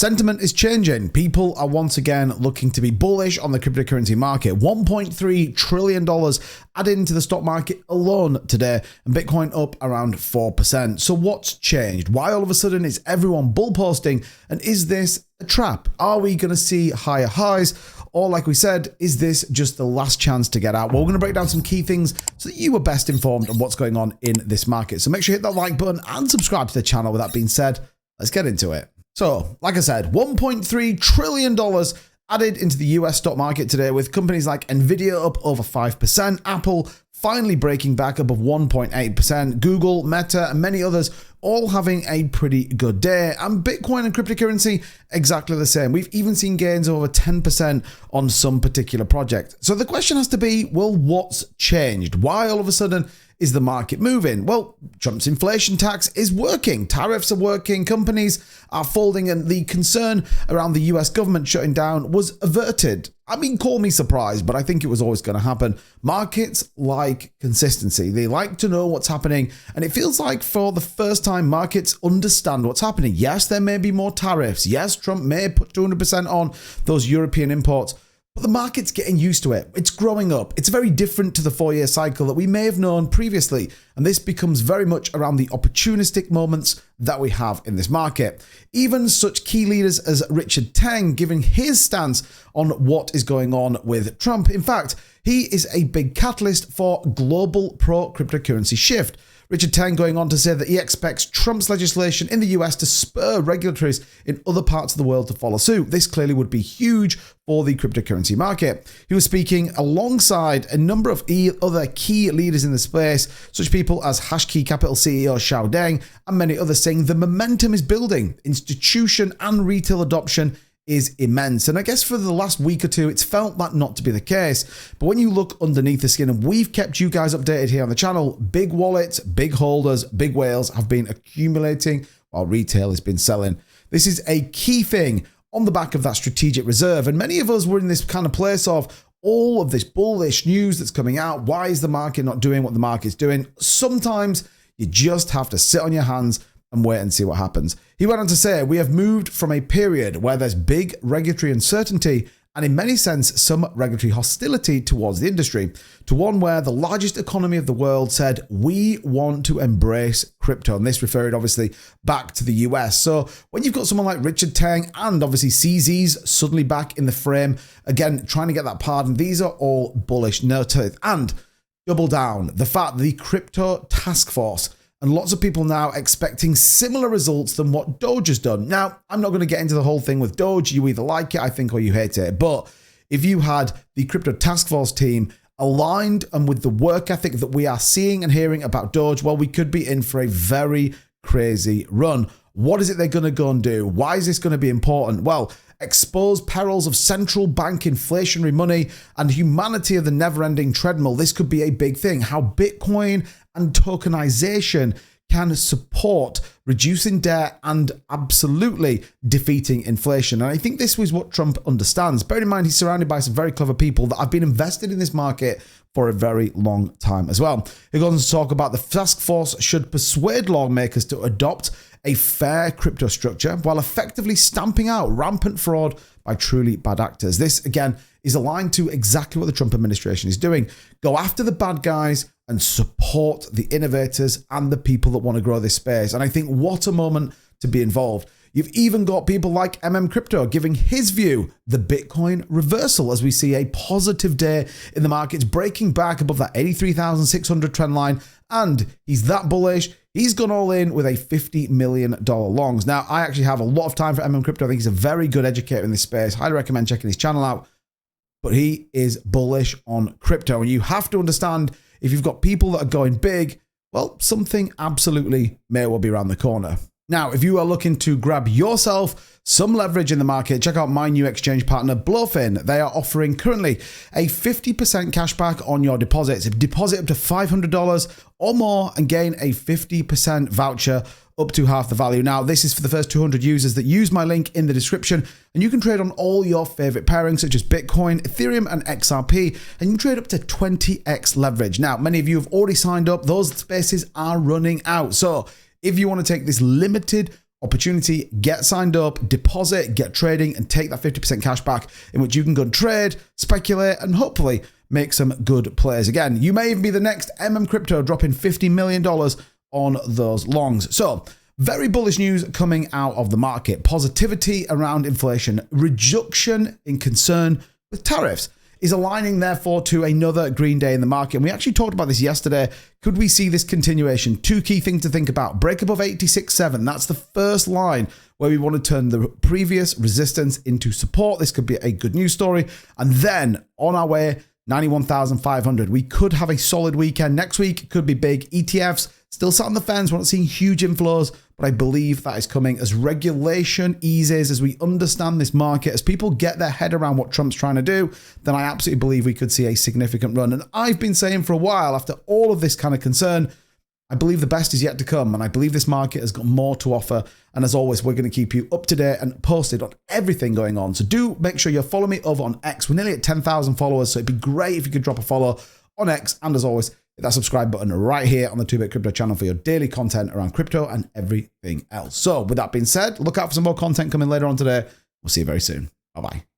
Sentiment is changing. People are once again looking to be bullish on the cryptocurrency market. $1.3 trillion added into the stock market alone today, and Bitcoin up around 4%. So what's changed? Why all of a sudden is everyone bull posting? And is this a trap? Are we going to see higher highs? Or like we said, is this just the last chance to get out? Well, we're going to break down some key things so that you are best informed on what's going on in this market. So make sure you hit that like button and subscribe to the channel. With that being said, let's get into it. So, like I said, $1.3 trillion added into the US stock market today, with companies like Nvidia up over 5%, Apple finally breaking back above 1.8%, Google, Meta, and many others all having a pretty good day, and Bitcoin and cryptocurrency exactly the same. We've even seen gains of over 10% on some particular project. So the question has to be, well, what's changed? Why all of a sudden is the market moving? Well, Trump's inflation tax is working. Tariffs are working. Companies are folding, and the concern around the US government shutting down was averted. I mean, call me surprised, but I think it was always going to happen. Markets like consistency. They like to know what's happening, and it feels like for the first time, markets understand what's happening. Yes, there may be more tariffs. Yes, Trump may put 200% on those European imports, but the market's getting used to it. It's growing up. It's very different to the 4-year cycle that we may have known previously. And this becomes very much around the opportunistic moments that we have in this market. Even such key leaders as Richard Teng giving his stance on what is going on with Trump. In fact, he is a big catalyst for global pro-cryptocurrency shift. Richard Teng going on to say that he expects Trump's legislation in the US to spur regulators in other parts of the world to follow suit. This clearly would be huge for the cryptocurrency market. He was speaking alongside a number of other key leaders in the space, such people as Hashkey Capital CEO Xiao Deng and many others, saying the momentum is building. Institution and retail adoption is immense. And I guess for the last week or two, it's felt that not to be the case. But when you look underneath the skin, and we've kept you guys updated here on the channel, big wallets, big holders, big whales have been accumulating while retail has been selling. This is a key thing on the back of that strategic reserve. And many of us were in this kind of place of all of this bullish news that's coming out. Why is the market not doing what the market's doing? Sometimes you just have to sit on your hands and wait and see what happens. He went on to say, we have moved from a period where there's big regulatory uncertainty and in many sense some regulatory hostility towards the industry, to one where the largest economy of the world said, we want to embrace crypto. And this referred obviously back to the US. So when you've got someone like Richard Teng and obviously CZ's suddenly back in the frame, again, trying to get that pardon, these are all bullish narratives. And double down, the fact that the crypto task force and lots of people now expecting similar results than what Doge has done. Now, I'm not going to get into the whole thing with Doge. You either like it, I think, or you hate it. But if you had the crypto task force team aligned and with the work ethic that we are seeing and hearing about Doge, well, we could be in for a very crazy run. What is it they're going to go and do? Why is this going to be important? Well, expose perils of central bank inflationary money and humanity of the never-ending treadmill. This could be a big thing. How Bitcoin and tokenization can support reducing debt and absolutely defeating inflation. And I think this was what Trump understands. Bear in mind, he's surrounded by some very clever people that have been invested in this market for a very long time as well. He goes on to talk about the task force should persuade lawmakers to adopt a fair crypto structure while effectively stamping out rampant fraud by truly bad actors. This, again, is aligned to exactly what the Trump administration is doing. Go after the bad guys and support the innovators and the people that want to grow this space. And I think what a moment to be involved. You've even got people like Crypto giving his view, the Bitcoin reversal, as we see a positive day in the markets, breaking back above that 83,600 trend line. And he's that bullish. He's gone all in with a $50 million longs. Now, I actually have a lot of time for Crypto. I think he's a very good educator in this space. Highly recommend checking his channel out. But he is bullish on crypto. And you have to understand, if you've got people that are going big, well, something absolutely may well be around the corner. Now, if you are looking to grab yourself some leverage in the market, check out my new exchange partner, BLOFIN. They are offering currently a 50% cashback on your deposits. Deposit up to $500 or more and gain a 50% voucher up to half the value. Now, this is for the first 200 users that use my link in the description, and you can trade on all your favorite pairings such as Bitcoin, Ethereum, and XRP, and you can trade up to 20x leverage. Now, many of you have already signed up. Those spaces are running out. So if you want to take this limited opportunity, get signed up, deposit, get trading, and take that 50% cash back, in which you can go and trade, speculate, and hopefully make some good plays. Again, you may even be the next Crypto dropping $50 million on those longs. So very bullish news coming out of the market. Positivity around inflation, reduction in concern with tariffs is aligning, therefore, to another green day in the market. And we actually talked about this yesterday. Could we see this continuation? Two key things to think about. Break above 86.7. That's the first line where we want to turn the previous resistance into support. This could be a good news story. And then on our way, 91,500. We could have a solid weekend. Next week could be big. ETFs still sat on the fence. We're not seeing huge inflows, but I believe that is coming as regulation eases, as we understand this market, as people get their head around what Trump's trying to do, then I absolutely believe we could see a significant run. And I've been saying for a while, after all of this kind of concern, I believe the best is yet to come, and I believe this market has got more to offer. And as always, we're going to keep you up to date and posted on everything going on. So do make sure you follow me over on X. We're nearly at 10,000 followers, so it'd be great if you could drop a follow on X. And as always, hit that subscribe button right here on the 2Bit Crypto channel for your daily content around crypto and everything else. So with that being said, look out for some more content coming later on today. We'll see you very soon. Bye-bye.